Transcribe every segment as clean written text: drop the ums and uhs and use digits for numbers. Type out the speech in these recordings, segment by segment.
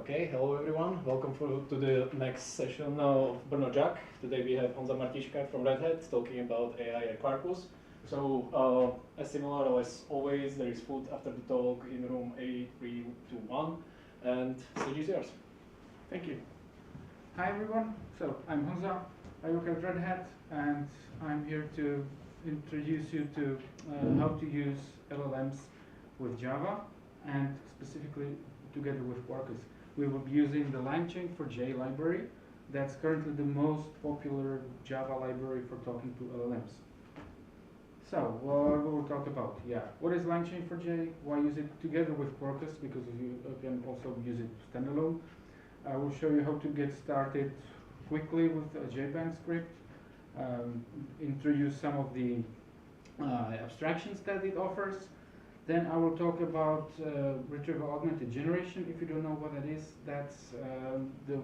Okay, hello everyone. Welcome to the next session of Brno Jack. Today we have Honza Martiška from Red Hat talking about AI and Quarkus. So, as similar as always, there is food after the talk in room A321, and stage is yours. Thank you. Hi everyone. So I'm Honza. I work at Red Hat, and I'm here to introduce you to how to use LLMs with Java, and specifically together with Quarkus. We will be using the Langchain4j library. That's currently the most popular Java library for talking to LLMs. So, what we will talk about, what is Langchain4j? Why use it together with Quarkus? Because you can also use it standalone. I will show you how to get started quickly with a JBang script, introduce some of the abstractions that it offers. Then I will talk about Retrieval Augmented Generation. If you don't know what that is, that's the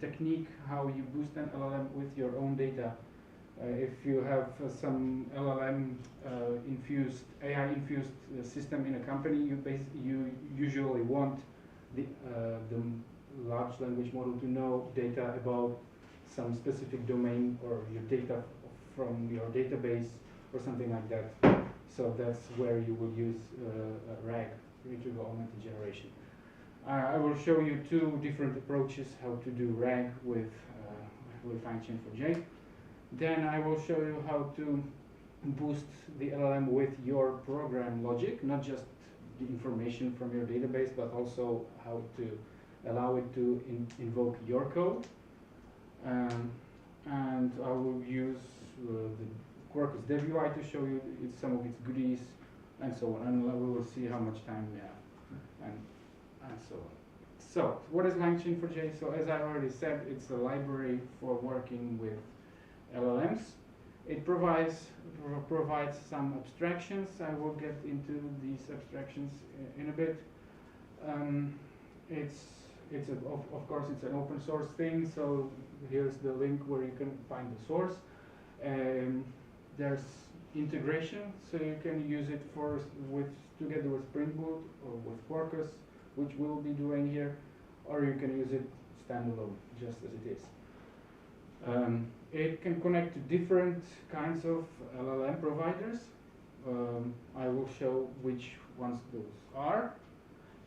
technique how you boost an LLM with your own data. If you have some LLM infused, AI infused system in a company, you usually want the large language model to know data about some specific domain or your data from your database or something like that. So that's where you will use RAG, Retrieval Augmented Generation. I will show you two different approaches how to do RAG with Langchain4j. Then I will show you how to boost the LLM with your program logic, not just the information from your database, but also how to allow it to invoke your code. And I will use the Quarkus Dev UI to show you some of its goodies and so on. And we will see how much time we have and so on. So, what is Langchain4j? So, as I already said, it's a library for working with LLMs. It provides some abstractions. I will get into these abstractions in a bit. Of course, it's an open source thing. So here's the link where you can find the source. There's integration, so you can use it together with Spring Boot or with Quarkus, which we'll be doing here, or you can use it standalone, just as it is. It can connect to different kinds of LLM providers. I will show which ones those are.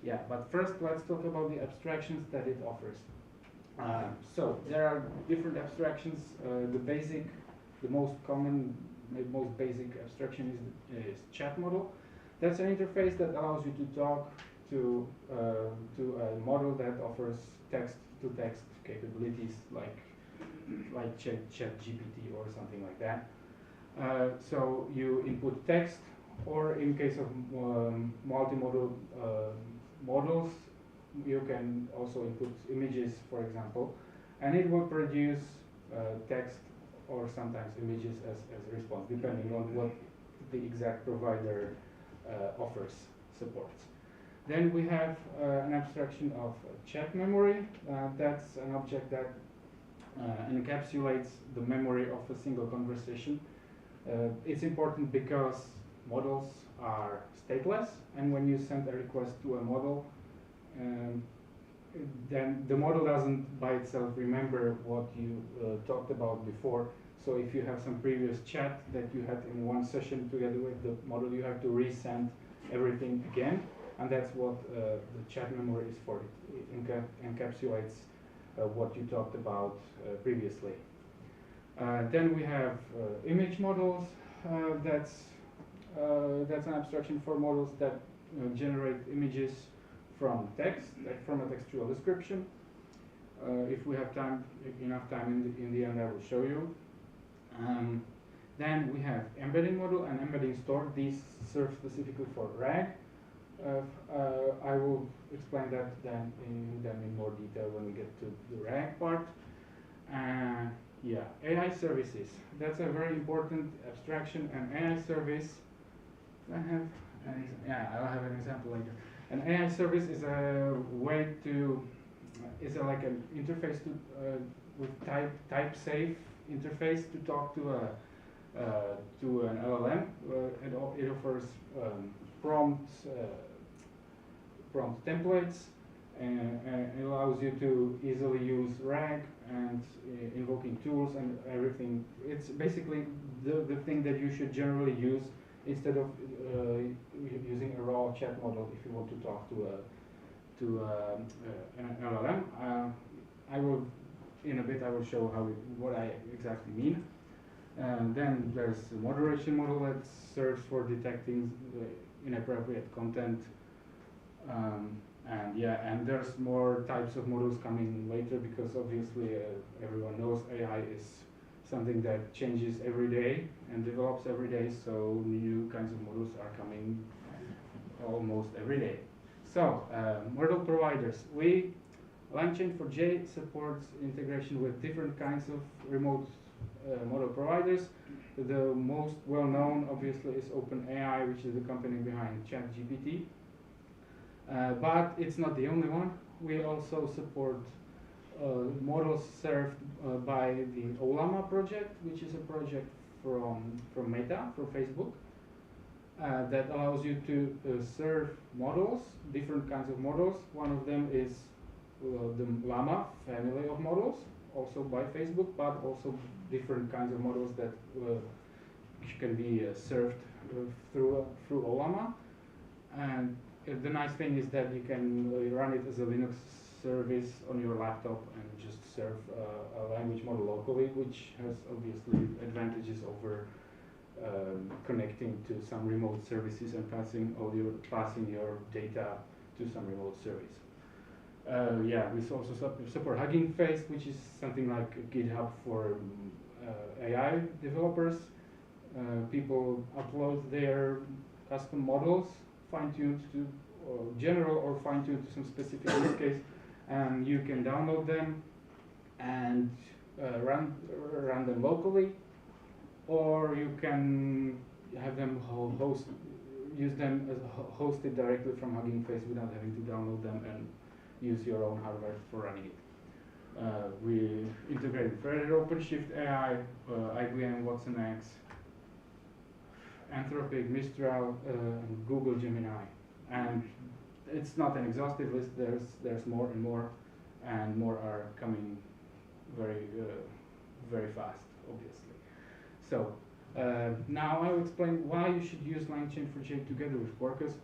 Yeah, but first let's talk about the abstractions that it offers. So there are different abstractions. The most common, most basic abstraction is chat model. That's an interface that allows you to talk to a model that offers text-to-text capabilities like ChatGPT or something like that. So you input text, or in case of multimodal models, you can also input images, for example, and it will produce text or sometimes images as a response, depending on what the exact provider supports. Then we have an abstraction of chat memory. That's an object that encapsulates the memory of a single conversation. It's important because models are stateless, and when you send a request to a model, then the model doesn't by itself remember what you talked about before. So if you have some previous chat that you had in one session together with the model, you have to resend everything again, and that's what the chat memory is for. It encapsulates what you talked about previously. Then we have image models. That's an abstraction for models that generate images from text, like from a textual description. If we have enough time in the end, I will show you. Then we have embedding model and embedding store. These serve specifically for RAG. I will explain that then in more detail when we get to the RAG part. AI services. That's a very important abstraction. An AI service. I'll have an example later. An AI service is a way like an interface with type safe interface to talk to an LLM. It offers prompt templates It allows you to easily use RAG and invoking tools and everything. It's basically the thing that you should generally use instead of using a raw chat model if you want to talk to an LLM. I will, in a bit, I will show what I exactly mean. Then there's a moderation model that serves for detecting inappropriate content. And there's more types of models coming later because obviously everyone knows AI is something that changes every day and develops every day, so new kinds of models are coming almost every day. So, model providers. Langchain4j supports integration with different kinds of remote model providers. The most well-known, obviously, is OpenAI, which is the company behind ChatGPT. But it's not the only one. We also support models served by the Ollama project, which is a project from Meta, from Facebook, that allows you to serve models, different kinds of models. One of them is the Llama family of models, also by Facebook, but also different kinds of models that can be served through Ollama. And the nice thing is that you can run it as a Linux service on your laptop and just serve a language model locally, which has obviously advantages over connecting to some remote services and passing your data to some remote service. We also support Hugging Face, which is something like GitHub for AI developers. People upload their custom models, fine-tuned to general or fine-tuned to some specific use case, and you can download them and run them locally, or you can have them use them as hosted directly from Hugging Face without having to download them and use your own hardware for running it. We integrate Freddy, OpenShift AI, IBM Watson X, Anthropic, Mistral, and Google Gemini. And it's not an exhaustive list. There's more and more are coming very fast, obviously. So now I will explain why you should use Langchain4j together with Quarkus.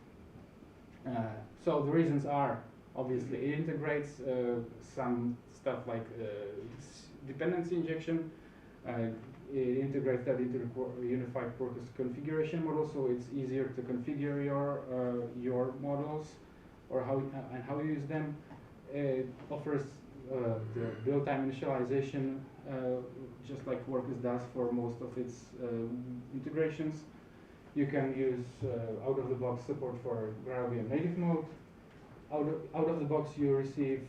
So the reasons are, obviously, it integrates some stuff like dependency injection. It integrates that into the unified Quarkus configuration model, so it's easier to configure your models or how you use them. It offers the build-time initialization, just like Quarkus does for most of its integrations. You can use out-of-the-box support for GraalVM native mode. Out of the box, you receive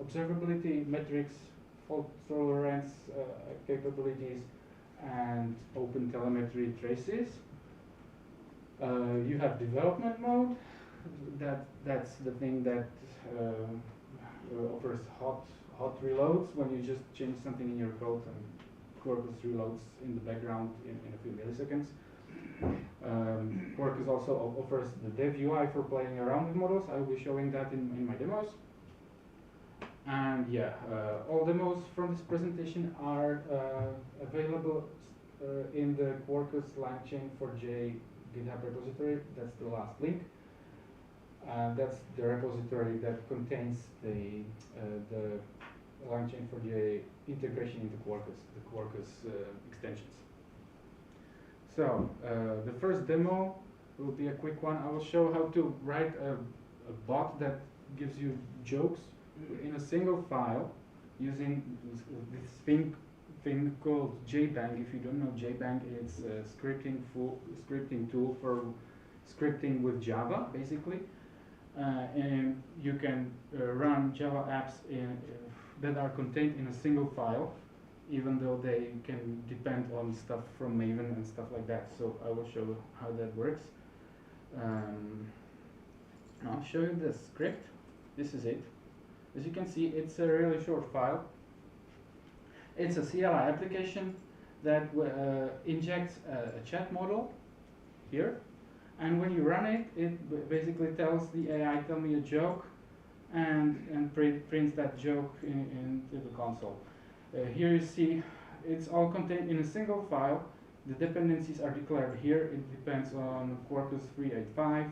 observability metrics, fault tolerance capabilities, and open telemetry traces. You have development mode. That's the thing that offers hot reloads when you just change something in your code, and Quarkus reloads in the background in a few milliseconds. Quarkus also offers the dev UI for playing around with models. I will be showing that in my demos. And all demos from this presentation are available in the Quarkus Langchain4j GitHub repository. That's the last link. That's the repository that contains the Langchain4j integration into Quarkus, the Quarkus extensions. So the first demo will be a quick one. I will show how to write a bot that gives you jokes in a single file using this thing called JBang. If you don't know JBang, it's a scripting tool for scripting with Java, basically. And you can run Java apps that are contained in a single file, even though they can depend on stuff from Maven and stuff like that. So I will show how that works. I'll show you the script. This is it. As you can see, it's a really short file. It's a CLI application that injects a chat model here. And when you run it, it basically tells the AI, tell me a joke, and prints that joke into the console. Here you see it's all contained in a single file. The dependencies are declared here. It depends on Quarkus 385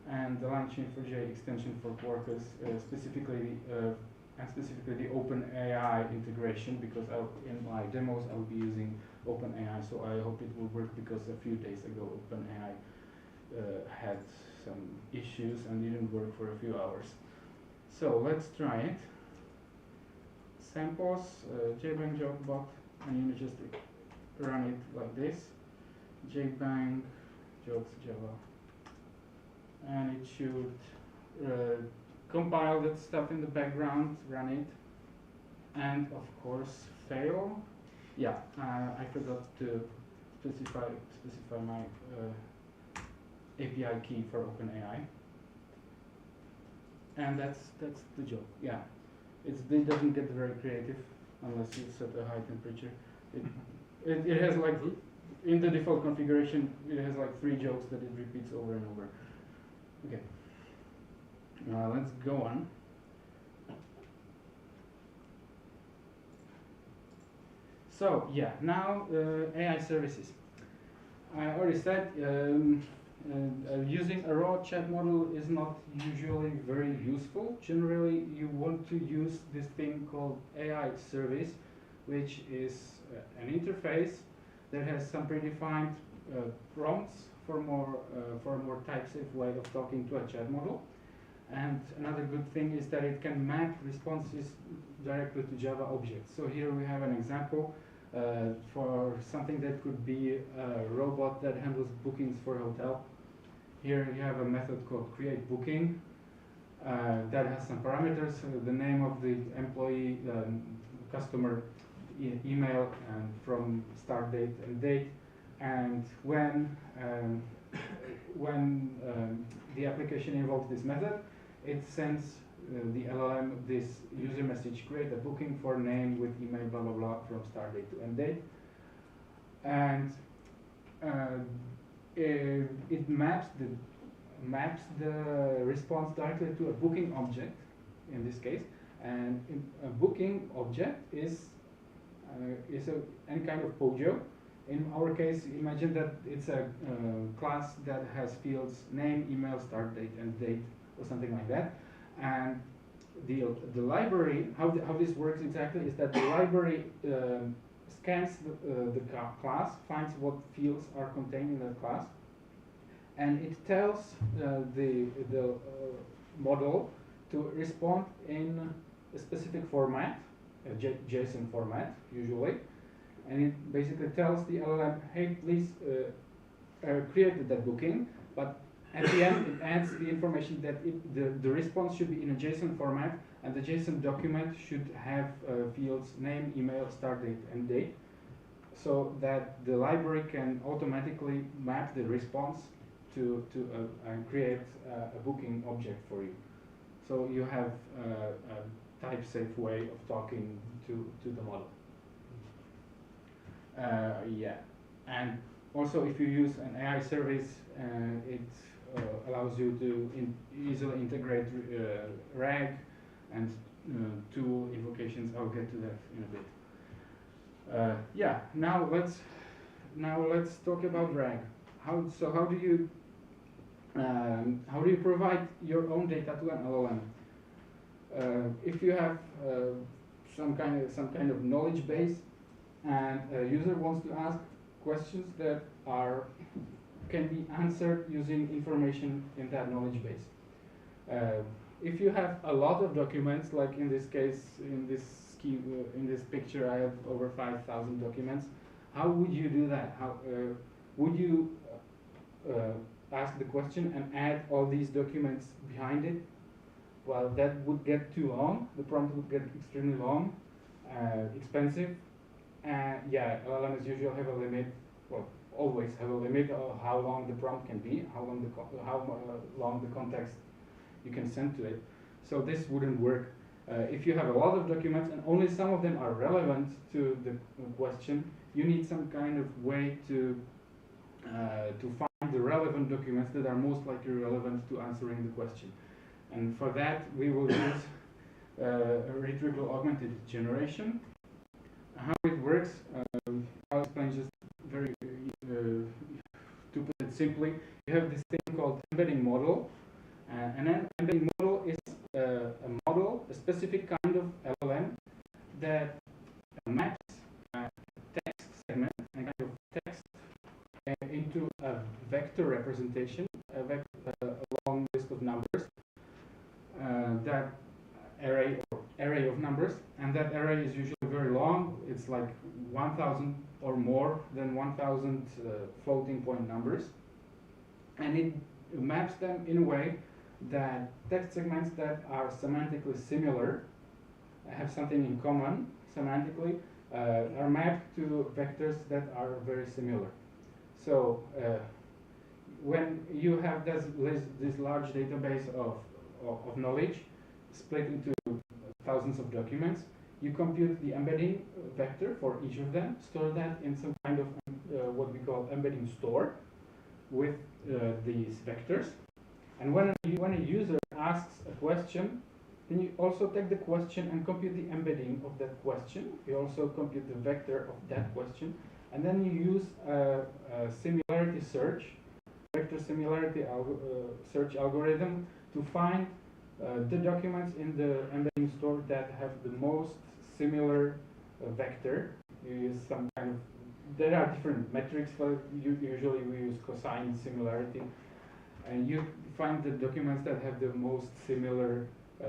and the Langchain4j extension for Quarkus, specifically the OpenAI integration, because in my demos I'll be using OpenAI, so I hope it will work, because a few days ago OpenAI had some issues and didn't work for a few hours. So let's try it. Samples, JBang jokebot, and you just run it like this. JBang jokes Java, and it should compile that stuff in the background, run it, and of course fail. Yeah, I forgot to specify my API key for OpenAI, and that's the joke. Yeah, it doesn't get very creative unless you set a high temperature. It has like, in the default configuration, it has like 3 jokes that it repeats over and over. Okay, let's go on. So yeah, now AI services. I already said using a raw chat model is not usually very useful. Generally, you want to use this thing called AI service, which is an interface that has some predefined prompts for a more type-safe way of talking to a chat model. And another good thing is that it can map responses directly to Java objects. So here we have an example for something that could be a robot that handles bookings for a hotel. Here you have a method called createBooking that has some parameters, the name of the employee, customer email, and from start date and date, and when the application invokes this method, it sends the LLM this user message: create a booking for name with email blah blah blah from start date to end date, and it maps the response directly to a booking object in this case. And a booking object is any kind of POJO. In our case, imagine that it's a class that has fields name, email, start date, and date, or something like that. And the library, how this works exactly is that the library scans the class, finds what fields are contained in that class, and it tells the model to respond in a specific format, a JSON format usually, and it basically tells the LLM, hey, please create that booking, but at the end it adds the information that the response should be in a JSON format, and the JSON document should have fields name, email, start date, and date, so that the library can automatically map the response to and create a booking object for you. So you have a type-safe way of talking to the model. Yeah, and also if you use an AI service, it allows you to easily integrate RAG and tool invocations. I'll get to that in a bit. Yeah, now let's talk about RAG. How do you provide your own data to an LLM? If you have some kind of knowledge base, and a user wants to ask questions that can be answered using information in that knowledge base. If you have a lot of documents, like in this case, in this picture, I have over 5,000 documents. How would you do that? How would you ask the question and add all these documents behind it? Well, that would get too long. The prompt would get extremely long, expensive. Yeah, LLMs usually have a limit, well, always have a limit of how long the prompt can be, how long the context you can send to it. So this wouldn't work. If you have a lot of documents and only some of them are relevant to the question, you need some kind of way to find the relevant documents that are most likely relevant to answering the question. And for that, we will use Retrieval Augmented Generation. How it works, I'll explain just very, to put it simply, you have this thing called embedding model. An embedding model is a model, a specific kind of LLM that maps a text segment, a kind of text, into a vector representation, a long list of numbers, that array of numbers, and that array is usually very long. It's like 1,000 or more than 1,000 floating point numbers, and it maps them in a way that text segments that are semantically similar, have something in common semantically, are mapped to vectors that are very similar. So when you have this large database of knowledge split into thousands of documents, you compute the embedding vector for each of them, store that in some kind of what we call embedding store with these vectors. And when a user asks a question, then you also take the question and compute the embedding of that question. You also compute the vector of that question, and then you use a similarity search, vector similarity search algorithm to find the documents in the embedding store that have the most similar vector. You use some kind of, there are different metrics for usually we use cosine similarity, and you find the documents that have the most similar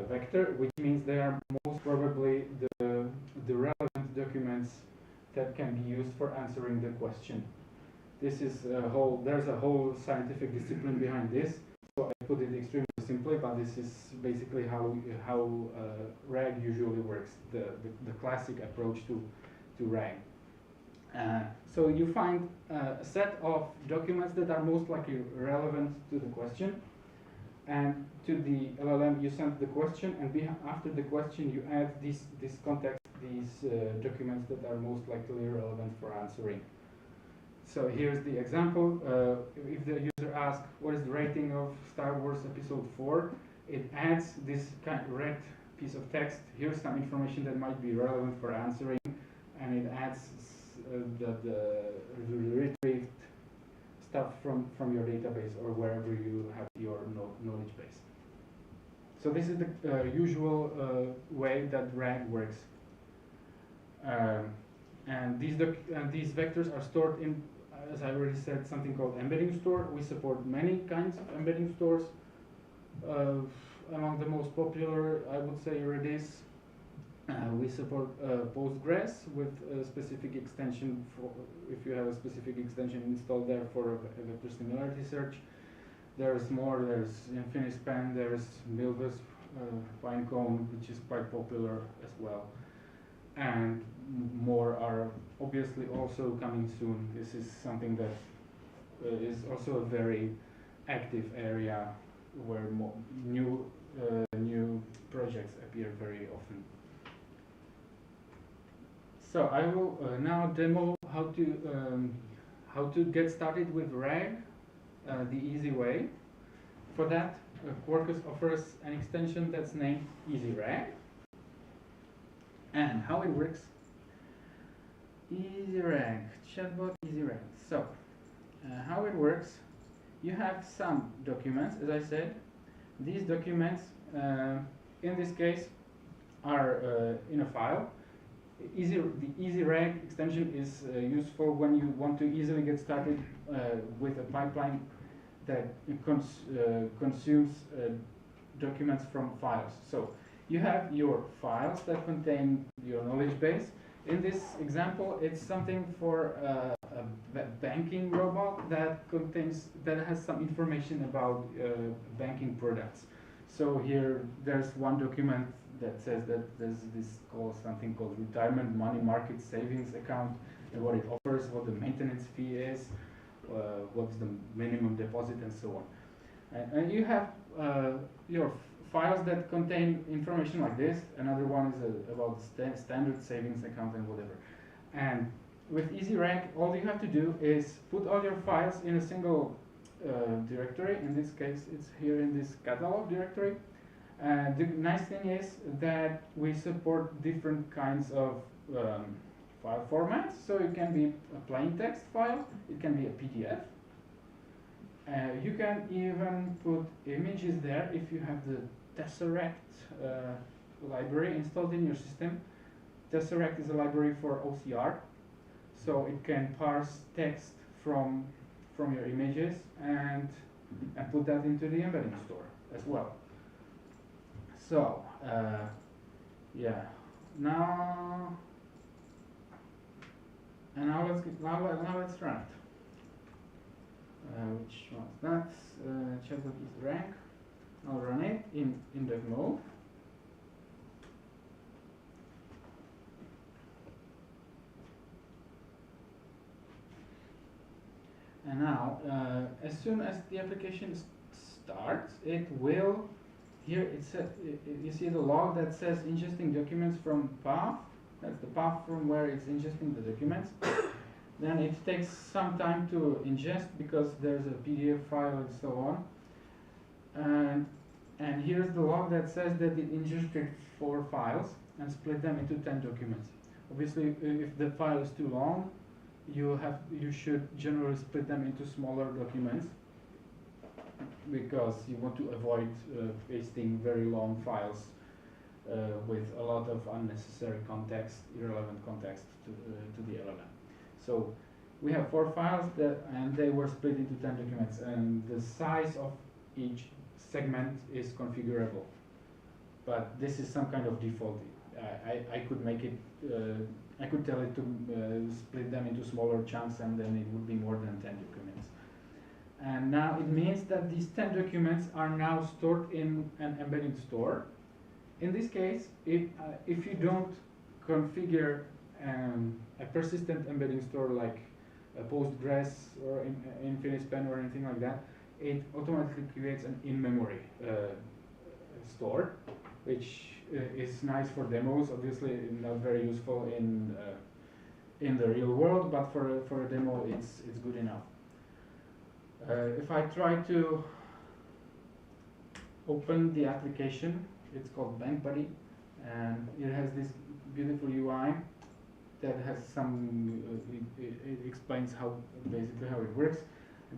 vector, which means they are most probably the relevant documents that can be used for answering the question. This is there's a whole scientific discipline behind this, so I put it extremely simply, but this is basically how RAG usually works, the classic approach to RAG. So you find a set of documents that are most likely relevant to the question, and to the LLM you send the question, and after the question you add this context, these documents that are most likely relevant for answering. So here's the example. If the user asks what is the rating of Star Wars Episode 4, it adds this kind of red piece of text. Here's some information that might be relevant for answering, and it adds the retrieved stuff from your database or wherever you have your knowledge base. So this is the usual way that RAG works. And these vectors are stored in, as I already said, something called embedding store. We support many kinds of embedding stores. Among the most popular, I would say Redis. We support Postgres with a specific extension for, if you have a specific extension installed there for a vector similarity search. There's more, there's Infinispan, there's Milvus, Pinecone, which is quite popular as well. And more are obviously also coming soon. This is something that is also a very active area where new projects appear very often. So I will now demo how to get started with RAG the easy way. For that, Quarkus offers an extension that's named EasyRag. And how it works: EasyRag, chatbot EasyRag. So how it works: you have some documents, as I said. These documents, in this case, are in a file. The EasyRag extension is useful when you want to easily get started with a pipeline that consumes documents from files. So you have your files that contain your knowledge base. In this example, it's something for a banking robot that has some information about banking products. So here there's one document that says that there's something called retirement money market savings account, and what it offers, what the maintenance fee is, what's the minimum deposit, and so on. And you have your files that contain information like this. Another one is about standard savings account and whatever. And with EasyRag, all you have to do is put all your files in a single directory. In this case, it's here in this catalog directory. The nice thing is that we support different kinds of file formats. So it can be a plain text file, it can be a PDF. You can even put images there if you have the Tesseract library installed in your system. Tesseract is a library for OCR, so it can parse text from your images and put that into the embedding store as well. So yeah, now let's run it. Which one's that? Chatbot is rank. I'll run it in dev mode. And now, as soon as the application starts, it will. Here it says, you see the log that says ingesting documents from path. That's the path from where it's ingesting the documents. Then it takes some time to ingest because there's a PDF file and so on. And here's the log that says that it ingested 4 files and split them into 10 documents. Obviously, if the file is too long, you should generally split them into smaller documents because you want to avoid pasting very long files with a lot of unnecessary context, irrelevant context to the LLM. So we have 4 files and they were split into 10 documents, and the size of each segment is configurable. But this is some kind of default. I could make it. I could tell it to split them into smaller chunks, and then it would be more than 10 documents. And now it means that these 10 documents are now stored in an embedding store. In this case, if you don't configure a persistent embedding store like a Postgres or Infinispan or anything like that, it automatically creates an in-memory store, which is nice for demos. Obviously, not very useful in the real world, but for a demo, it's good enough. If I try to open the application, it's called Bank Buddy, and it has this beautiful UI that has some. It explains basically how it works.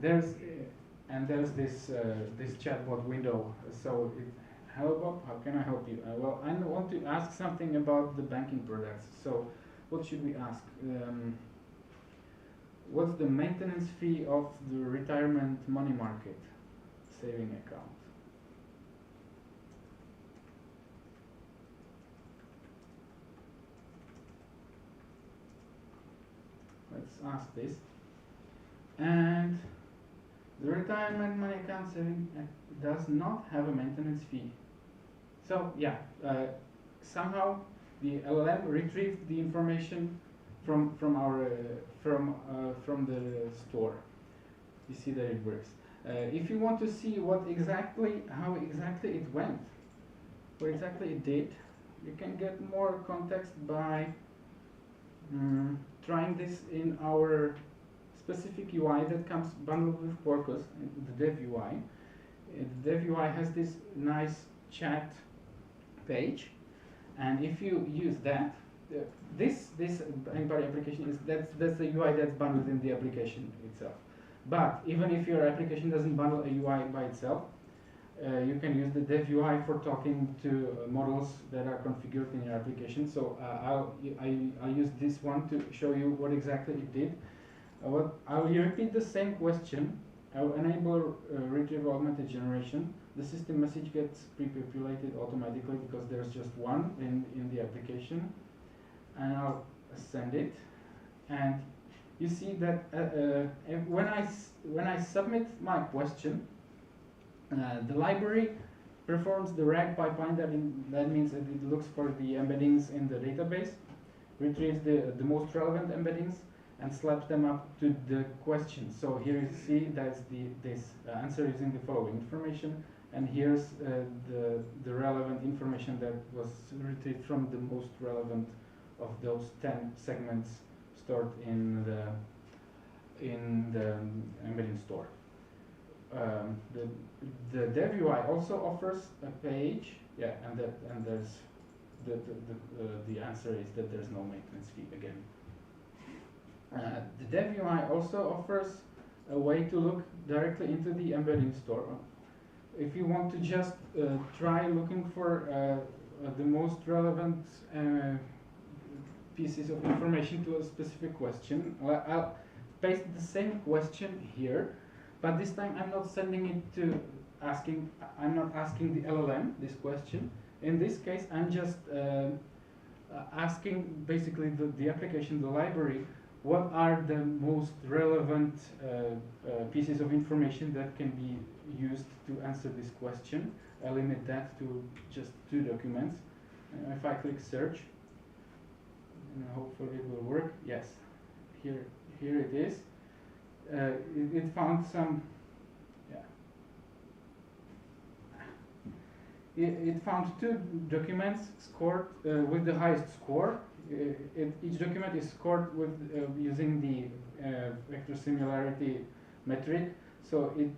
There's this chatbot window. So hello Bob, how can I help you? Well, I want to ask something about the banking products. So what should we ask? What's the maintenance fee of the retirement money market saving account? Let's ask this. And the retirement money account saving does not have a maintenance fee. So yeah, somehow the LLM retrieved the information from the store. You see that it works. If you want to see how exactly it went, what exactly it did, you can get more context by trying this in our specific UI that comes bundled with Quarkus, the dev UI. The dev UI has this nice chat page, and if you use that, this Bank-Buddy application that's the UI that's bundled in the application itself. But even if your application doesn't bundle a UI by itself, you can use the dev UI for talking to models that are configured in your application. So I'll use this one to show you what exactly it did. I'll repeat the same question. I'll enable Retrieval Augmented Generation. The system message gets pre-populated automatically because there's just one in the application. And I'll send it. And you see that when I submit my question, the library performs the RAG pipeline. That means that it looks for the embeddings in the database, retrieves the most relevant embeddings, and slaps them up to the question. So here you see that's this answer using the following information, and here's the relevant information that was retrieved from the most relevant of those 10 segments stored in the embedding store. The dev UI also offers a page yeah, and there's the answer is that there's no maintenance fee again. The Dev UI also offers a way to look directly into the embedding store. If you want to just try looking for the most relevant pieces of information to a specific question, I'll paste the same question here, but this time I'm not sending it to I'm not asking the LLM this question. In this case, I'm just asking basically the application, the library, what are the most relevant pieces of information that can be used to answer this question. I limit that to just 2 documents. If I click search, hopefully it will work. Yes, here it is. It found some, it found 2 documents scored with the highest score. Each document is scored with using the vector similarity metric. So it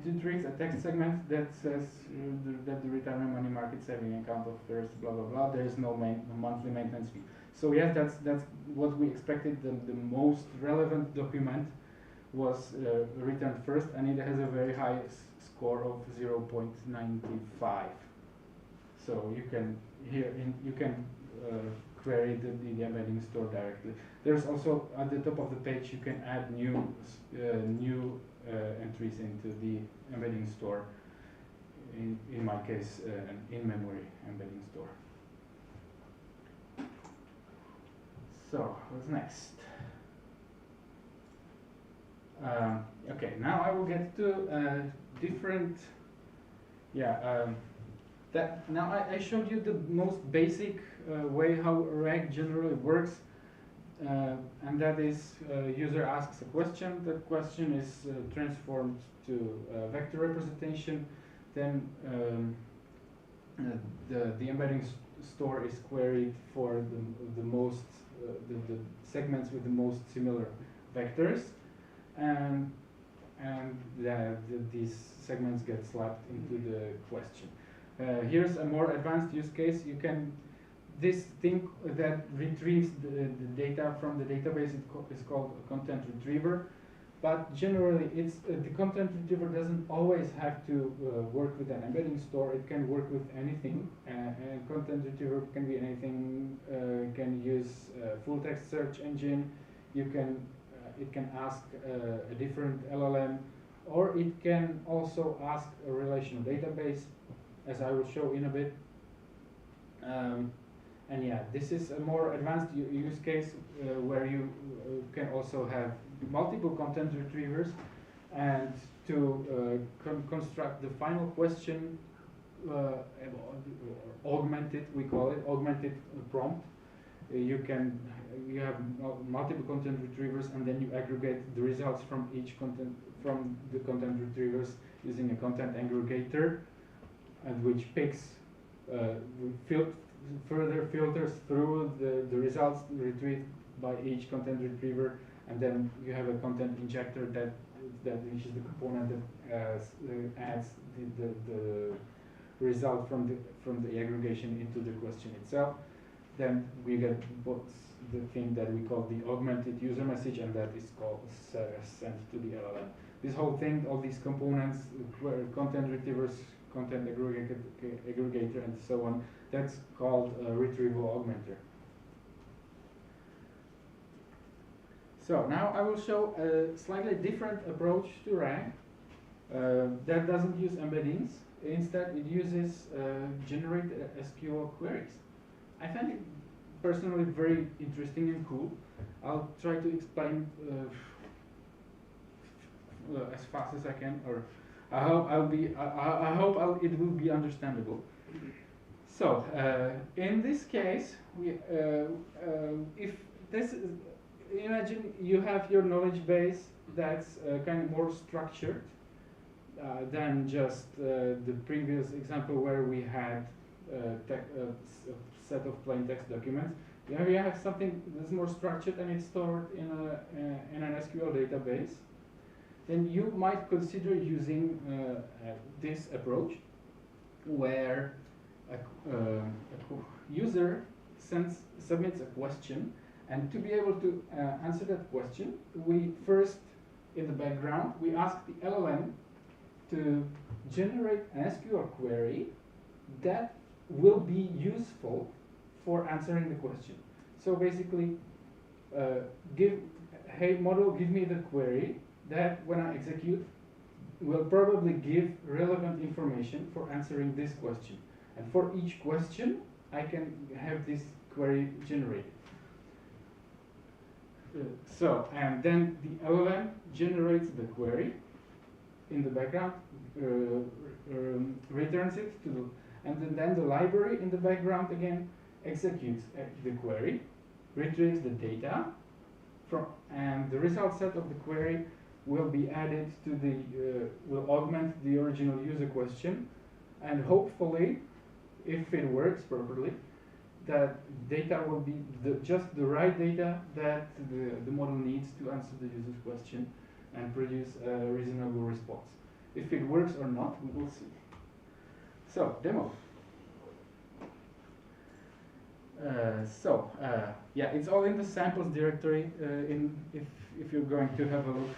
retrieves a text segment that says that the retirement money market saving account offers blah blah blah. There is no monthly maintenance fee. So yes, that's what we expected. The most relevant document was returned first, and it has a very high score of 0.95. So you can query the embedding store directly. There's also at the top of the page you can add new entries into the embedding store. In my case, an in-memory embedding store. So what's next? Okay, now I will get to different. Now I showed you the most basic way how RAG generally works, and that is user asks a question. That question is transformed to a vector representation. Then the embedding store is queried for the most the segments with the most similar vectors, and these segments get slapped into the question. Here's a more advanced use case. This thing that retrieves the data from the database is called a content retriever, but generally the content retriever doesn't always have to work with an embedding store. It can work with anything, and content retriever can be anything. Can use full text search engine. It can ask a different LLM, or it can also ask a relational database, as I will show in a bit. And yeah, this is a more advanced use case where you can also have multiple content retrievers, and to construct the final question, augmented, we call it augmented prompt. You have multiple content retrievers, and then you aggregate the results from each content from the content retrievers using a content aggregator, and which picks further filters through the results retrieved by each content retriever, and then you have a content injector which is the component that adds the result from the aggregation into the question itself. Then we get the thing that we call the augmented user message, and that is called sent to the LLM. This whole thing, all these components, content retrievers, content aggregator, and so on, that's called a retrieval augmenter. So now I will show a slightly different approach to RAG that doesn't use embeddings. Instead, it uses generated SQL queries. I find it personally very interesting and cool. I'll try to explain as fast as I can, or I hope it will be understandable. So in this case, imagine you have your knowledge base that's kind of more structured than just the previous example where we had a set of plain text documents. Here we have something that's more structured, and it's stored in an SQL database. Then you might consider using this approach, where user submits a question, and to be able to answer that question, we first, in the background, we ask the LLM to generate an SQL query that will be useful for answering the question. So basically, hey model, give me the query that when I execute will probably give relevant information for answering this question. And for each question, I can have this query generated. And then the LLM generates the query in the background, returns it to the, and then the library in the background again executes the query, retrieves the data, and the result set of the query will be added to the, will augment the original user question, and hopefully, if it works properly, that data will be just the right data that the model needs to answer the user's question and produce a reasonable response. If it works or not, we will see. So, demo. Yeah, it's all in the samples directory. If you're going to have a look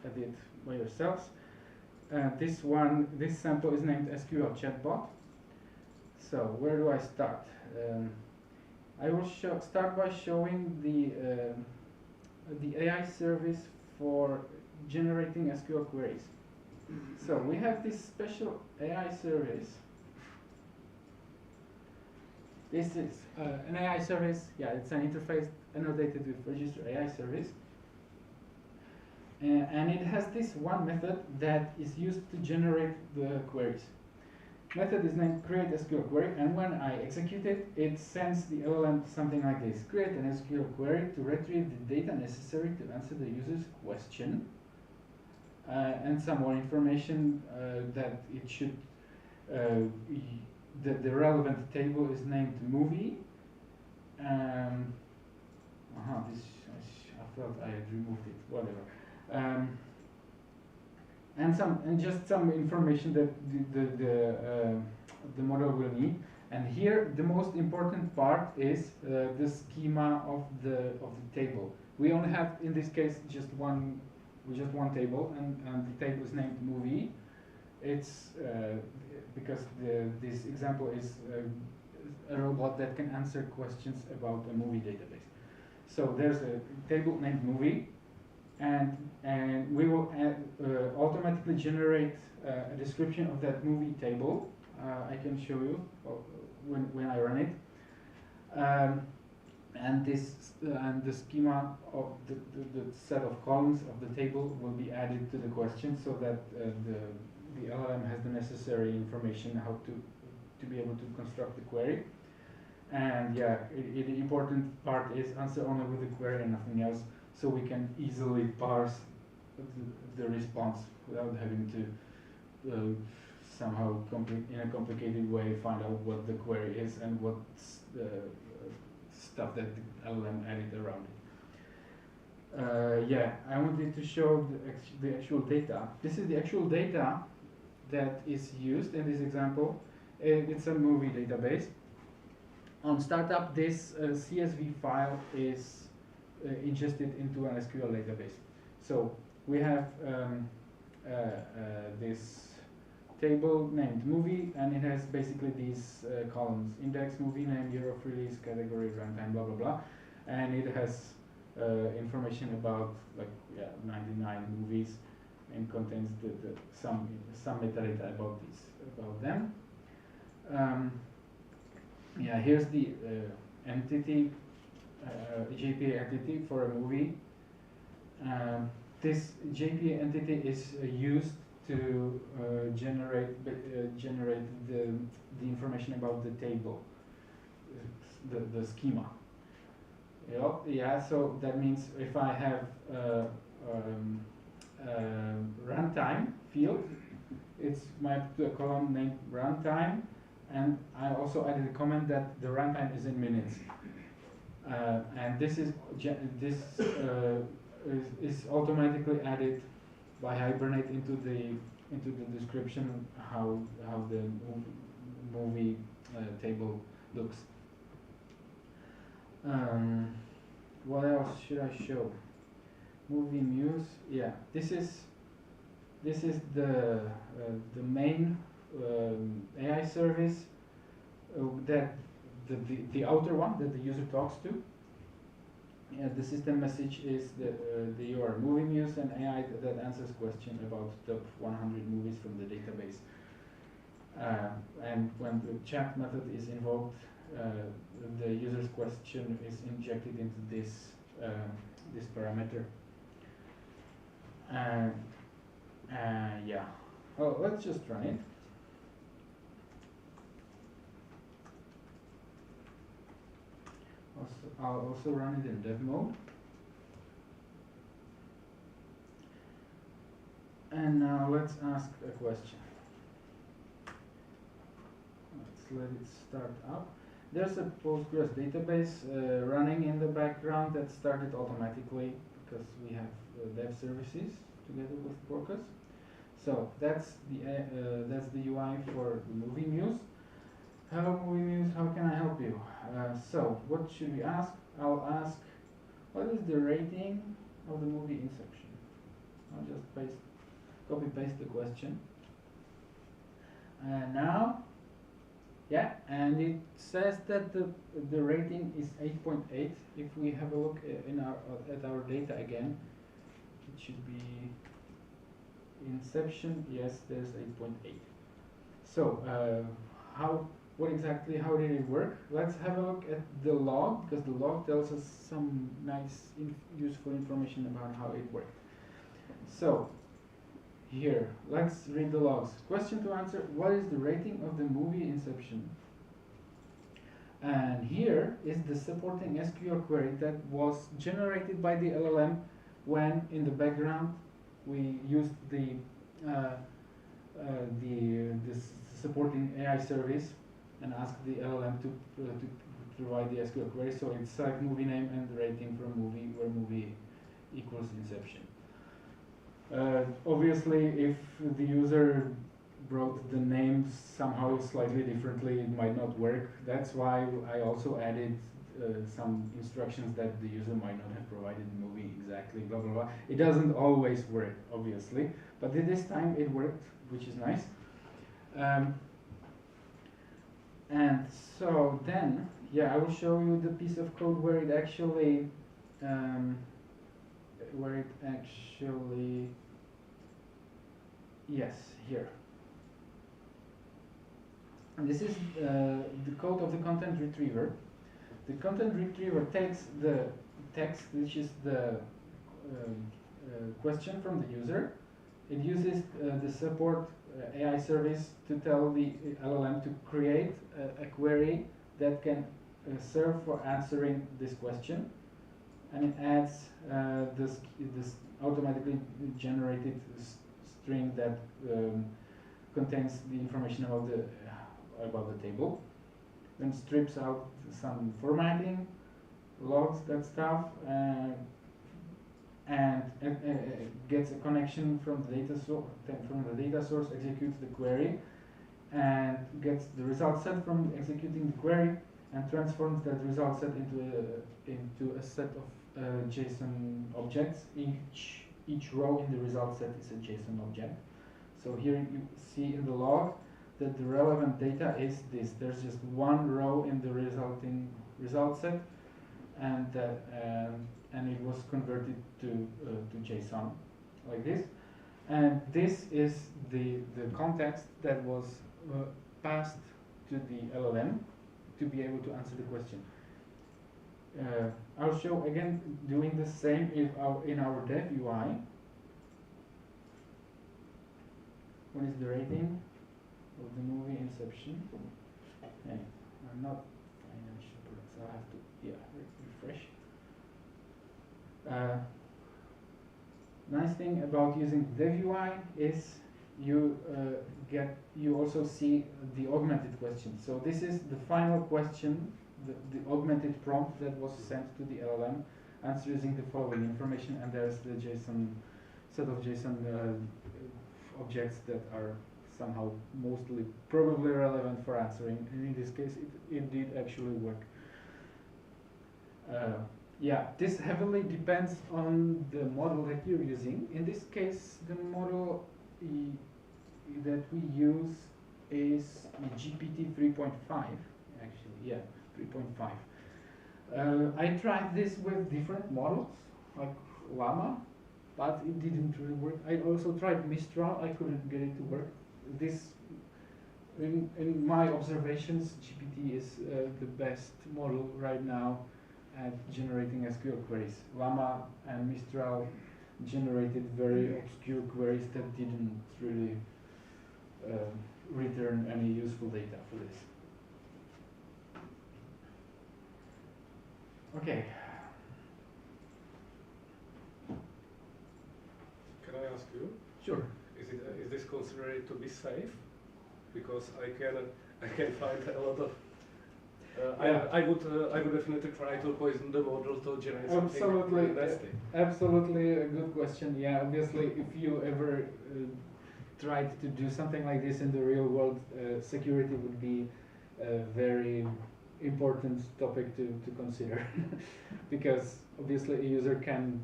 at it by yourselves, this sample is named SQL chatbot. So where do I start? I will start by showing the AI service for generating SQL queries. So we have this special AI service. This is an AI service. Yeah, it's an interface annotated with register AI service. And it has this one method that is used to generate the queries. Method is named create SQL query, and when I execute it, it sends the LLM something like this: create an SQL query to retrieve the data necessary to answer the user's question, and some more information that it should. The relevant table is named movie. I thought I had removed it. Whatever. And just some information that the model will need. And here the most important part is the schema of the table. We only have in this case just one table, and the table is named movie. It's because this example is a robot that can answer questions about a movie database. So there's a table named movie. And we will automatically generate a description of that movie table. I can show you when I run it. And the schema of the set of columns of the table will be added to the question, so that the LLM has the necessary information how to be able to construct the query. And yeah, the important part is answer only with the query and nothing else, so we can easily parse the response without having to somehow in a complicated way find out what the query is and what stuff that the LLM added around it. Yeah, I wanted to show the actual data. This is the actual data that is used in this example. It's a movie database. On startup, this CSV file is ingested into an SQL database. So we have this table named movie, and it has basically these columns: index, movie name, year of release, category, runtime, blah blah blah, and it has information about 99 movies, and contains some metadata about them. Yeah, here's the entity. JPA entity for a movie. This JPA entity is used to generate the information about the table, the schema. Yeah, so that means if I have runtime field, it's mapped to a column named runtime, and I also added a comment that the runtime is in minutes. And this is automatically added by Hibernate into the description how the movie table looks. What else should I show? Movie Muse. Yeah, this is the main AI service that the outer one that the user talks to. The system message is the you are Movie Muse, an AI that answers questions about top 100 movies from the database. And when the chat method is invoked, the user's question is injected into this this parameter. Yeah. Oh, let's just run it. I'll also run it in dev mode. And now let's ask a question. Let's let it start up. There's a Postgres database running in the background that started automatically because we have dev services together with Quarkus. So that's the UI for the Movie Muse. Hello Movie Muse, how can I help you? So what should we ask? I'll ask, what is the rating of the movie Inception? I'll just copy paste the question. And now, yeah, and it says that the rating is 8.8. If we have a look at our data again, it should be Inception. Yes, there's 8.8. So how did it work? Let's have a look at the log, because the log tells us some nice useful information about how it worked. So here, let's read the logs. Question to answer, what is the rating of the movie Inception? And here is the supporting SQL query that was generated by the LLM when in the background we used the this supporting AI service and asked the LLM to provide the SQL query. So it's select movie name and the rating from movie where movie equals Inception. Obviously, if the user wrote the names somehow slightly differently, it might not work. That's why I also added some instructions that the user might not have provided the movie exactly, blah, blah, blah. It doesn't always work, obviously, but this time it worked, which is nice. And so then, yeah, I will show you the piece of code where it actually, yes, here. And this is the code of the content retriever. The content retriever takes the text, which is the question from the user. It uses the support AI service to tell the LLM to create a query that can serve for answering this question, and it adds this automatically generated string that contains the information about the table, then strips out some formatting, logs that stuff, and gets a connection from the data source, executes the query, and gets the result set from executing the query, and transforms that result set into a set of JSON objects. Each row in the result set is a JSON object. So here you see in the log that the relevant data is this. There's just one row in the resulting result set, and it was converted to JSON like this. And this is the context that was passed to the LLM to be able to answer the question. I'll show again doing the same in our dev UI. What is the rating of the movie Inception? Okay, I'm not financial products, I'll have to refresh. Nice thing about using dev UI is you also see the augmented question. So this is the final question, the augmented prompt that was sent to the LLM, answer using the following information, and there's the JSON set of JSON objects that are somehow mostly probably relevant for answering, and in this case it did actually work. Yeah, this heavily depends on the model that you're using. In this case, the model that we use is GPT 3.5, actually, yeah, 3.5. I tried this with different models, like Llama, but it didn't really work. I also tried Mistral, I couldn't get it to work. This, in my observations, GPT is the best model right now at generating SQL queries. Llama and Mistral generated very obscure queries that didn't really return any useful data for this. Okay. Can I ask you? Sure. Is this considered to be safe? Because I can find a lot of. I would definitely try to poison the model to generate something really nasty. Absolutely a good question. Yeah, obviously, if you ever tried to do something like this in the real world, security would be a very important topic to consider because obviously a user can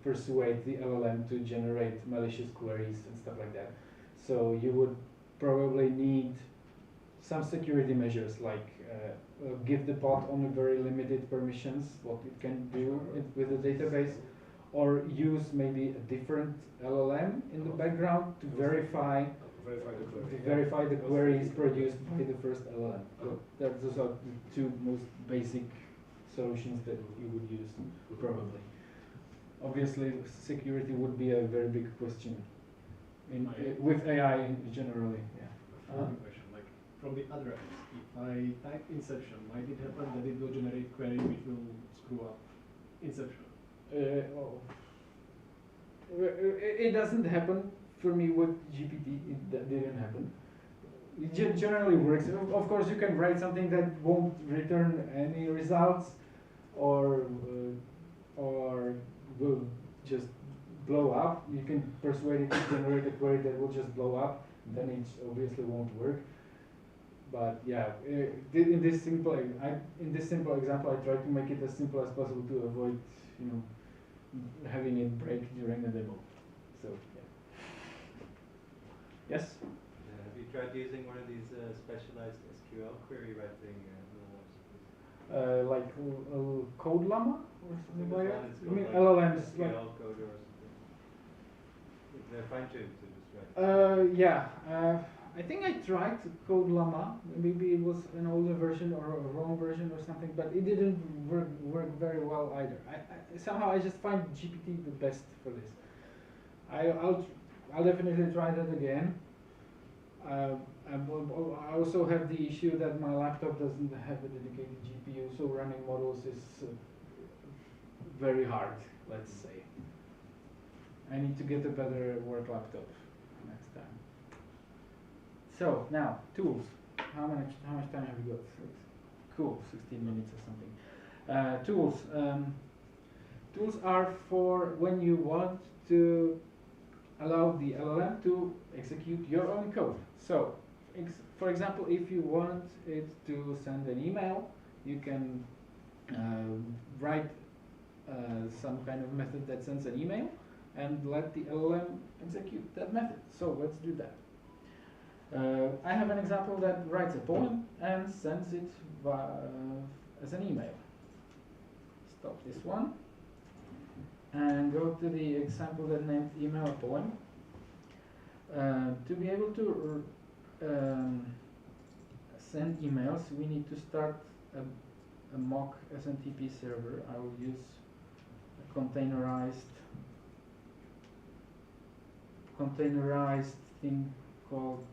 persuade the LLM to generate malicious queries and stuff like that. So you would probably need some security measures like give the bot only very limited permissions, what it can do with the database, or use maybe a different LLM in the background to verify the queries produced by the first LLM. So those are the two most basic solutions that you would use probably. Obviously, security would be a very big question with AI generally. Yeah. Question, like from the other end, if I type Inception, might it happen that it will generate query which will screw up Inception? It doesn't happen for me with GPT. That didn't happen. It generally works. Of course, you can write something that won't return any results, or will just blow up. You can persuade it to generate a query that will just blow up. Then it obviously won't work. But yeah, in this simple example, I tried to make it as simple as possible to avoid, having it break during the demo. So yeah. Yes. Have you tried using one of these specialized SQL query writing like Code Llama or something like that? I mean like LLMs. SQL Like, code or something. They're fine-tuned to just write. yeah. I think I tried Code Llama. Maybe it was an older version or a wrong version or something, but it didn't work very well either. Somehow I just find GPT the best for this. I'll definitely try that again. I also have the issue that my laptop doesn't have a dedicated GPU, so running models is very hard, let's say. I need to get a better work laptop next time. So now, tools. How much time have we got? Cool, 16 minutes or something. Tools. Tools are for when you want to allow the LLM to execute your own code. So, for example, if you want it to send an email, you can write some kind of method that sends an email and let the LLM execute that method. So let's do that. I have an example that writes a poem and sends it as an email. Stop this one and go to the example that named email a poem. To be able to send emails, we need to start a mock SMTP server. I will use a containerized thing called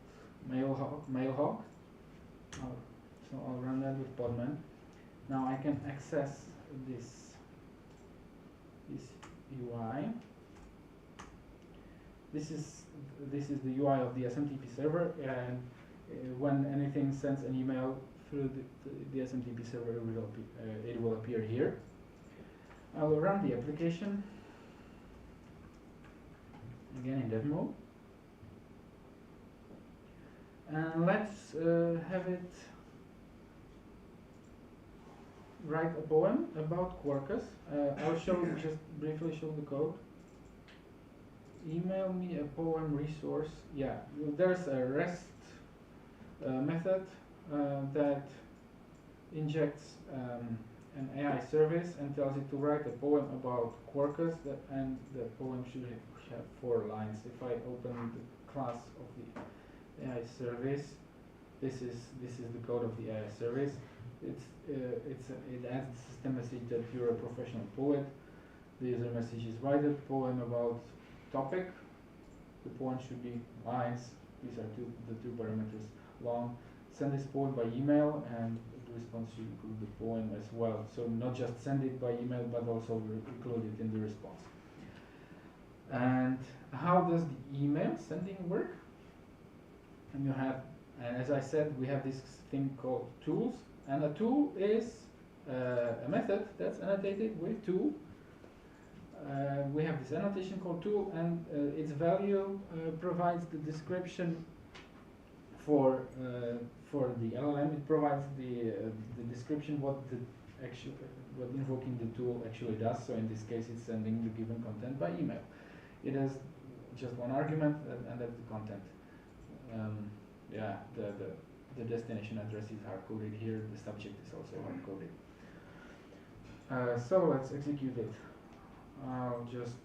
Mailhawk. So I'll run that with Podman. Now I can access this UI. This is the UI of the SMTP server, and when anything sends an email through the SMTP server, it will appear here. I will run the application again in dev mode. And let's have it write a poem about Quarkus. I'll just briefly show the code. Email me a poem resource. Yeah, there's a REST method that injects an AI service and tells it to write a poem about Quarkus, and the poem should have 4 lines. If I open the class of the AI service, this is the code of the AI service. It adds the system message that you're a professional poet. The user message is write a poem about topic. The poem should be lines. These are the two parameters long. Send this poem by email, and the response should include the poem as well. So not just send it by email, but also include it in the response. And how does the email sending work? And you have, as I said, we have this thing called tools, and a tool is a method that's annotated with tool. We have this annotation called tool, and its value provides the description for the LLM. It provides the description what invoking the tool actually does. So in this case, it's sending the given content by email. It has just one argument, and that's the content. Yeah, the destination address is hard coded here. The subject is also hard coded. So let's execute it. I'll just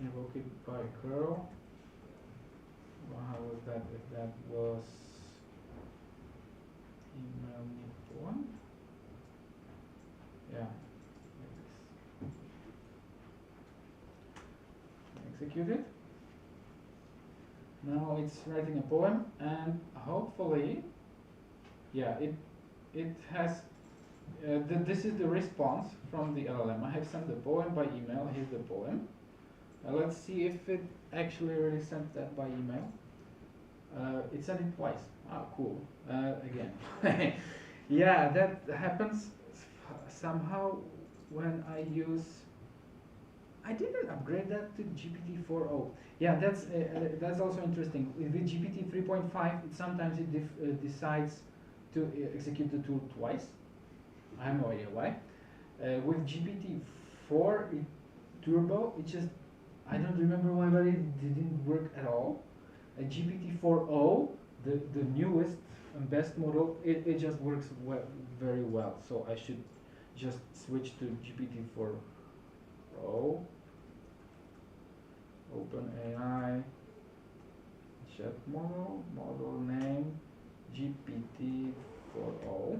invoke it by curl. Well, how was that? If that was email me poem. Yeah, like this. Execute it. Now it's writing a poem, and hopefully, yeah, it has. This is the response from the LLM. I have sent the poem by email. Here's the poem. Let's see if it actually really sent that by email. It sent it twice. Ah, cool. Again. Yeah, that happens somehow when I use. I didn't upgrade that to GPT-4o. Yeah, that's also interesting. With GPT 3.5, sometimes it decides to execute the tool twice. I have no idea why. With GPT-4 Turbo, it just, I don't remember why, but it didn't work at all. GPT-4o, the newest and best model, it just works very well. So I should just switch to GPT-4o. OpenAI chat model name GPT-4o.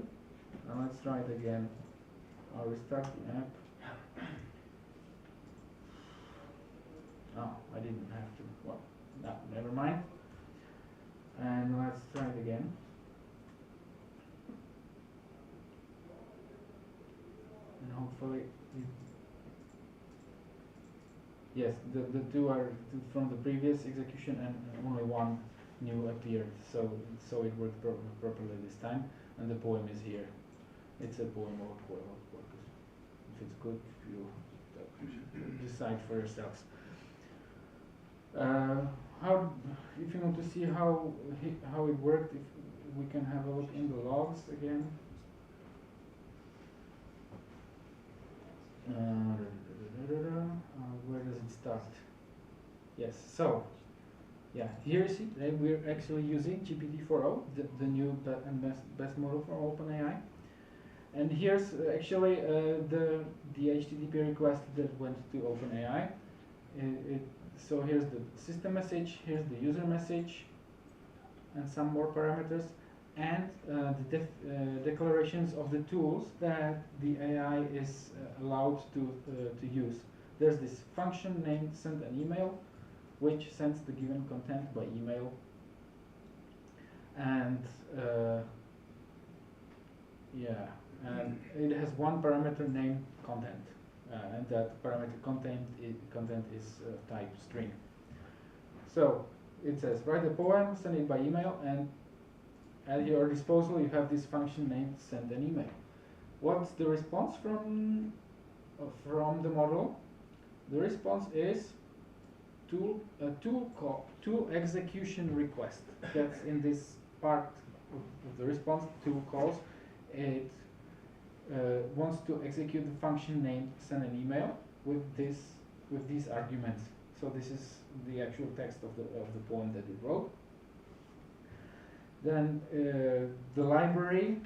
Now let's try it again. I'll restart the app. Oh, I didn't have to. Well, no, never mind. And let's try it again. And hopefully yes, the two are from the previous execution, and only one new appeared. So it worked properly this time, and the poem is here. It's a poem of Quarkus. If it's good, you decide for yourselves. If you want to see how it worked, if we can have a look in the logs again. Where does it start? Yes, so yeah, here is it. We're actually using GPT-4o, the new and best model from OpenAI. And here's actually the HTTP request that went to OpenAI. So here's the system message, here's the user message, and some more parameters, and the declarations of the tools that the AI is allowed to use. There's this function named send an email, which sends the given content by email, and yeah, and it has one parameter named content, and that parameter content is type string. So it says write a poem, send it by email, and at your disposal you have this function named send an email. What's the response from the model? The response is tool execution request. That's in this part of the response. Tool calls. It wants to execute the function named send an email with these arguments. So this is the actual text of the poem that it wrote. Then the library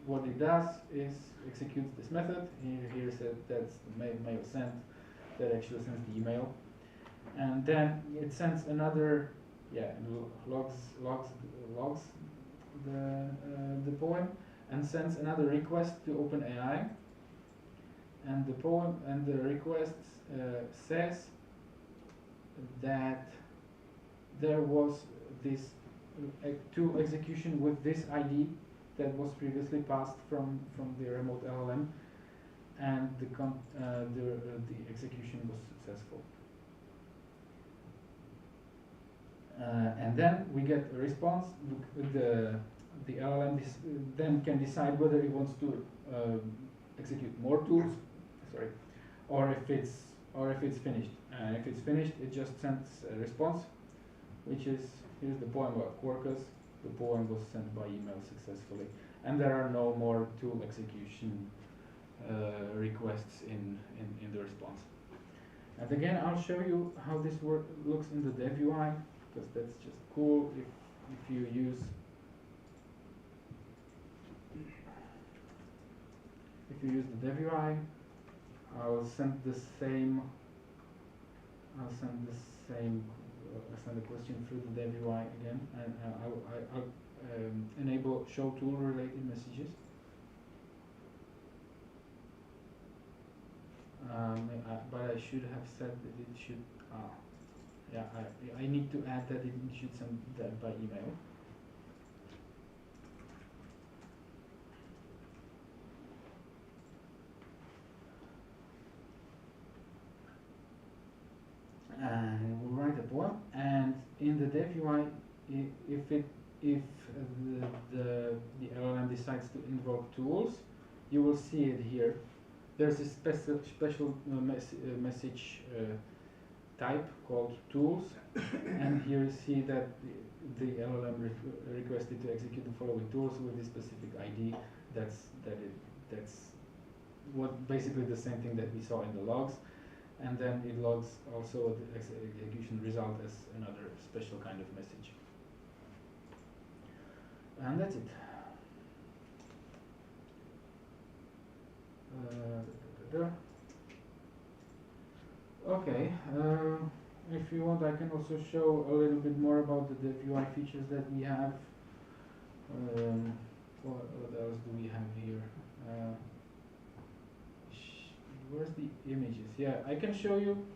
what it does is executes this method. Here said that's the mail sent that actually sends the email, and then it sends another logs the poem and sends another request to OpenAI, and the poem and the request says that there was this tool execution with this ID that was previously passed from the remote LLM, and the execution was successful. And then we get a response. The LLM then can decide whether it wants to execute more tools, or if it's finished. And if it's finished, it just sends a response, which is here's the poem about Quarkus. The poem was sent by email successfully, and there are no more tool execution requests in the response. And again, I'll show you how this looks in the dev UI, because that's just cool. If you use the dev UI, I'll send the question through the dev UI again, and I'll enable show tool related messages. But I should have said that it should. I need to add that it should send that by email. And we'll write a poem, and in the dev UI, if the LLM decides to invoke tools, you will see it here. There's a special message type called tools, and here you see that the LLM requested to execute the following tools with a specific ID. That's what basically the same thing that we saw in the logs. And then it logs also the execution result as another special kind of message. And that's it. Okay, if you want, I can also show a little bit more about the dev UI features that we have. What else do we have here? Where's the images? Yeah, I can show you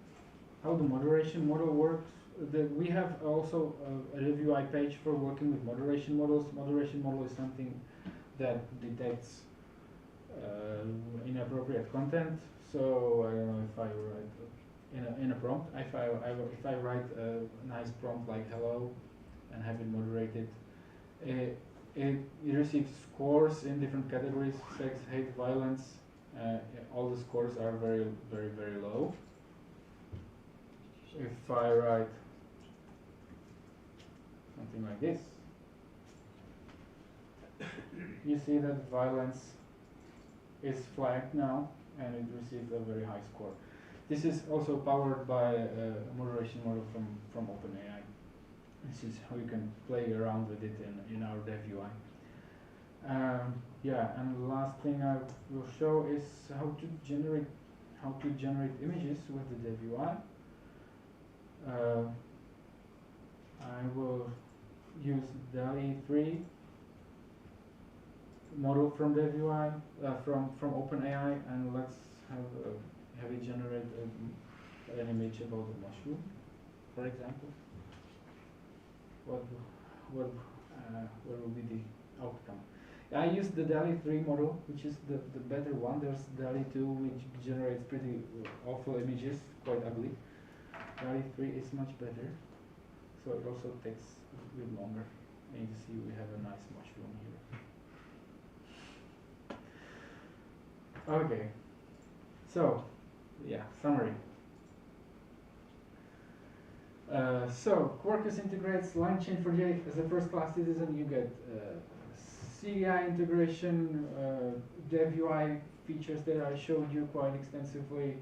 how the moderation model works. We have also a dev UI page for working with moderation models. Moderation model is something that detects inappropriate content. So I don't know if I write in a prompt. If I write a nice prompt like hello and have it moderated, it receives scores in different categories: sex, hate, violence. All the scores are very, very, very low. If I write something like this, you see that violence is flagged now, and it receives a very high score. This is also powered by a moderation model from OpenAI. This is how you can play around with it in our dev UI. And the last thing I will show is how to generate images with the dev UI. I will use DALL-E 3 model from dev UI from OpenAI, and let's have it generate an image about a mushroom, for example. What will be the outcome? I used the DALL-E 3 model, which is the better one. There's DALL-E 2, which generates pretty awful images, quite ugly. DALL-E 3 is much better, so it also takes a bit longer. And you see we have a nice mushroom here. Okay, so yeah, summary. So Quarkus integrates Langchain4j as a first-class citizen. You get CDI integration, dev UI features that I showed you quite extensively,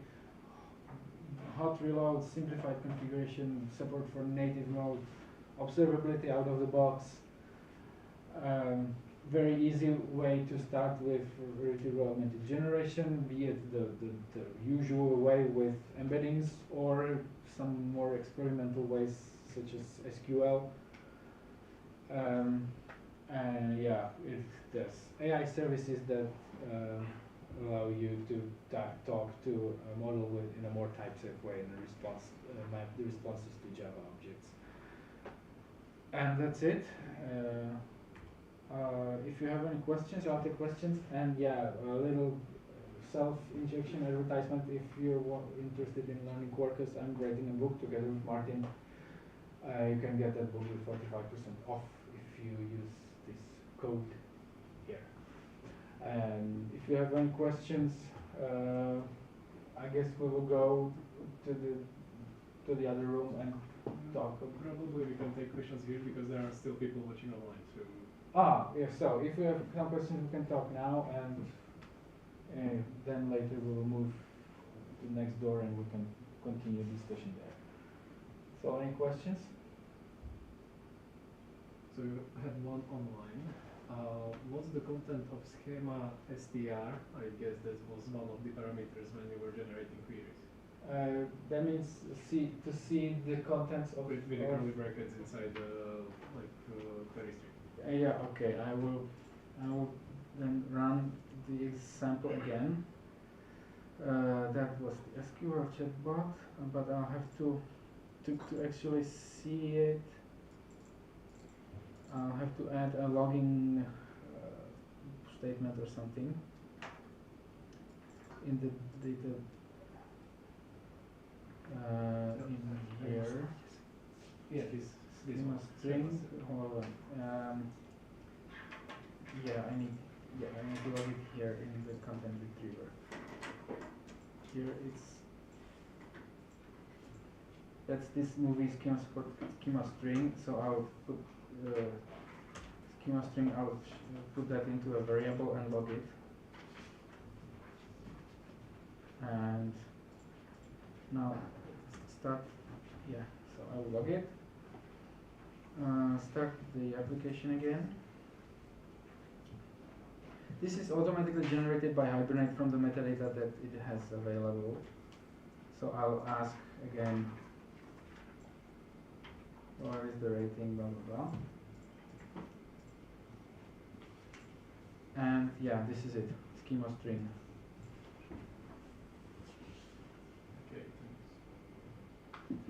hot reload, simplified configuration, support for native mode, observability out of the box. Very easy way to start with Retrieval Augmented Generation, be it the usual way with embeddings or some more experimental ways such as SQL. And yeah, there's AI services that allow you to talk to a model in a more type-safe way and map the responses to Java objects. And that's it. If you have any questions, I'll take questions. And yeah, a little self-injection advertisement. If you're interested in learning Quarkus, I'm writing a book together with Martin. You can get that book with 45% off if you use this code here. And if you have any questions, I guess we will go to the other room and talk. Probably we can take questions here because there are still people watching online. So. Yeah, so if you have some questions, we can talk now, and then later we will move to the next door and we can continue discussion there. So any questions? So you had one online. What's the content of schema str? I guess that was one of the parameters when you were generating queries. That means to see the contents of with the curly brackets inside the query string. Yeah, okay. I will then run the example again. That was the SQL chatbot, but I'll have to actually see it. I'll have to add a logging statement or something in the data in here. Yeah, this string. Hold on. Yeah, I need to log it here in the content retriever. Here that's this movie schema string. So I'll put schema string. I'll put that into a variable and log it. And now start. Yeah, so I will log it. Start the application again. This is automatically generated by Hibernate from the metadata that it has available. So I'll ask again, what is the rating, blah, blah, blah. And yeah, this is it, schema string. Okay, thanks.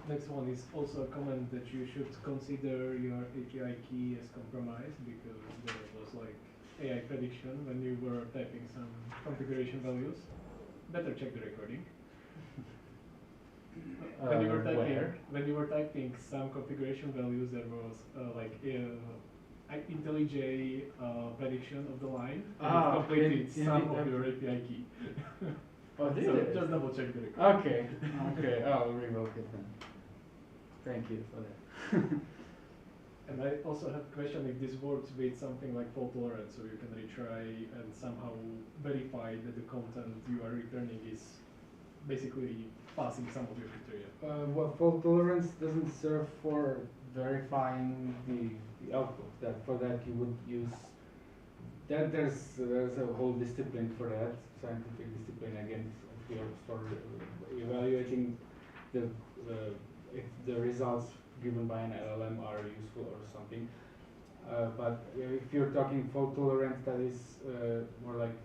Next one is also a comment that you should consider your API key as compromised because there was like AI prediction when you were typing some configuration values. Better check the recording. When you were typing some configuration values, there was IntelliJ prediction of the line. And it completed some of your API key. Oh, did so it? just double check the recording. Okay, I'll revoke it then. Thank you for that. And I also have a question if this works with something like fault tolerance, so you can retry and somehow verify that the content you are returning is basically passing some of your criteria. Well, fault tolerance doesn't serve for verifying the output. For that you would use that. There's a whole discipline for that, scientific discipline against for evaluating if the results given by an LLM are useful or something. But if you're talking fault tolerance, that is more like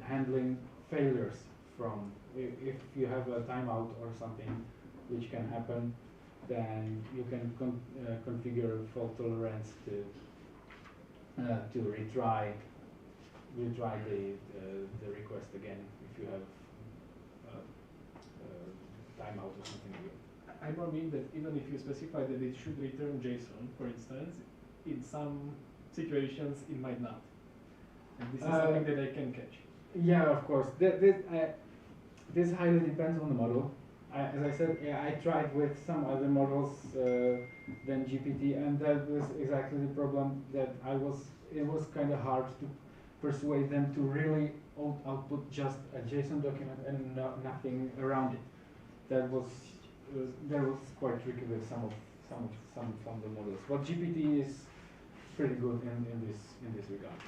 handling failures from, if you have a timeout or something which can happen, then you can configure fault tolerance to retry the request again if you have timeout or something again. I mean that even if you specify that it should return JSON, for instance, in some situations it might not. And this is something that I can catch. Yeah, of course. This highly depends on the model. as I said, yeah, I tried with some other models than GPT, and that was exactly the problem that it was kind of hard to persuade them to really output just a JSON document and nothing around it. That was quite tricky with some of the models. But GPT is pretty good in this regard.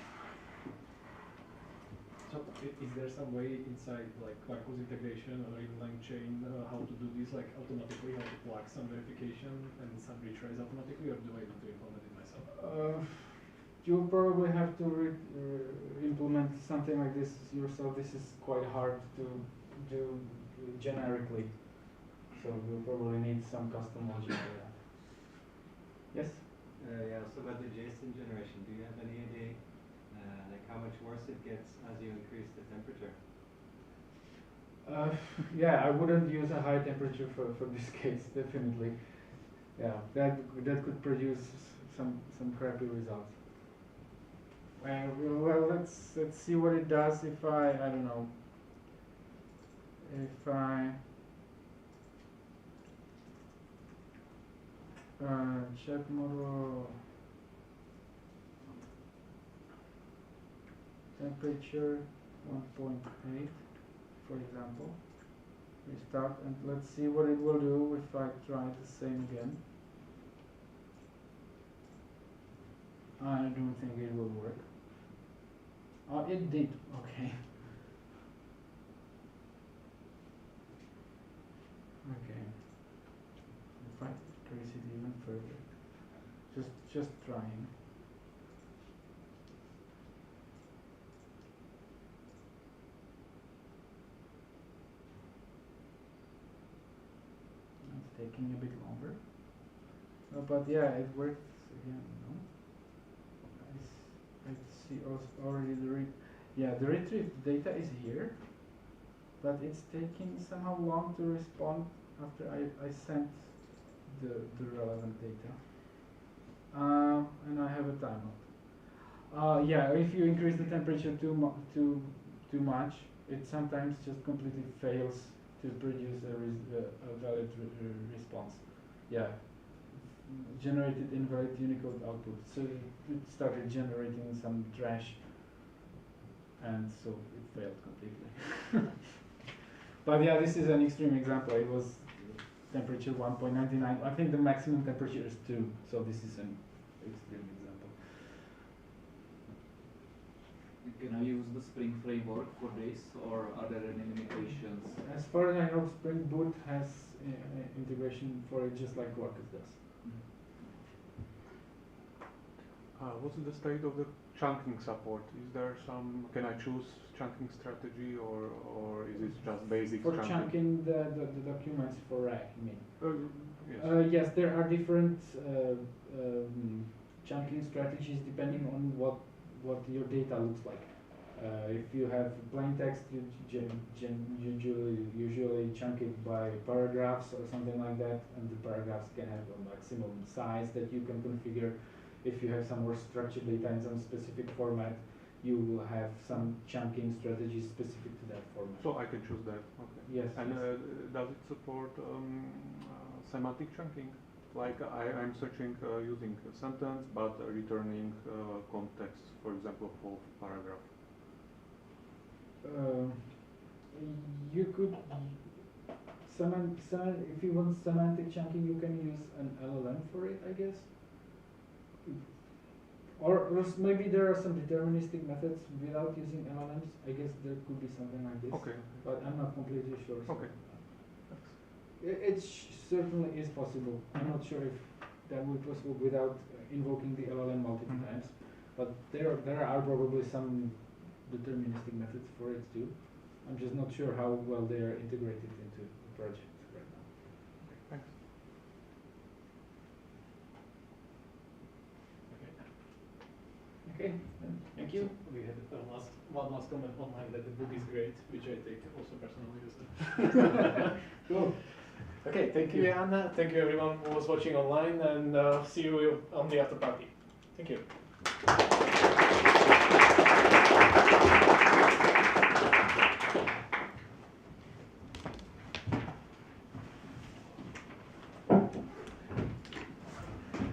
So is there some way inside like Quarkus integration or in Langchain how to do this like automatically, how to plug some verification and some retries automatically, or do I need to implement it myself? You'll probably have to implement something like this yourself. This is quite hard to do generically, so you'll probably need some custom logic for that. Yes? Yeah, so about the JSON generation, do you have any idea like how much worse it gets as you increase the temperature? Yeah, I wouldn't use a high temperature for this case, definitely. Yeah, that could produce some crappy results. Well, let's see what it does if I don't know, if I chat model temperature 1.8, for example. Restart, and let's see what it will do if I try the same again. I don't think it will work. Oh, it did. Okay. Okay. If I trace it even further, just trying. It's taking a bit longer. But yeah, it works again. No? I see already the retrieved data is here, but it's taking somehow long to respond after I sent the relevant data. And I have a timeout. Yeah, if you increase the temperature too much, it sometimes just completely fails to produce a valid response. Yeah. Generated invalid Unicode output. So it started generating some trash, and so it failed completely. But yeah, this is an extreme example. It was temperature 1.99. I think the maximum temperature is 2, so this is an extreme example. Can I use the Spring framework for this, or are there any limitations? As far as I know, Spring Boot has integration for it, just like Quarkus does. What's the state of the chunking support? Is there some, can I choose chunking strategy, or is it just basic for chunking? chunking the documents for RAG, you mean? Yes. Yes, there are different chunking strategies depending on what your data looks like. If you have plain text, you usually chunk it by paragraphs or something like that, and the paragraphs can have a maximum size that you can configure. If you have some more structured data in some specific format, you will have some chunking strategies specific to that format. So I can choose that. Okay. Yes. And yes. does it support semantic chunking? Like I'm searching using a sentence, but returning context, for example, for paragraph. You could if you want semantic chunking, you can use an LLM for it, I guess. Or maybe there are some deterministic methods without using LLMs. I guess there could be something like this. Okay. But I'm not completely sure. So Okay. It certainly is possible. I'm not sure if that would be possible without invoking the LLM multiple times. But there are probably some deterministic methods for it too. I'm just not sure how well they are integrated into the project right now. Thanks. Okay, thank you. We had one last comment online that the book is great, which I take also personally used. Cool. Okay, thank you, Anna. Thank you everyone who was watching online, and see you on the after party. Thank you.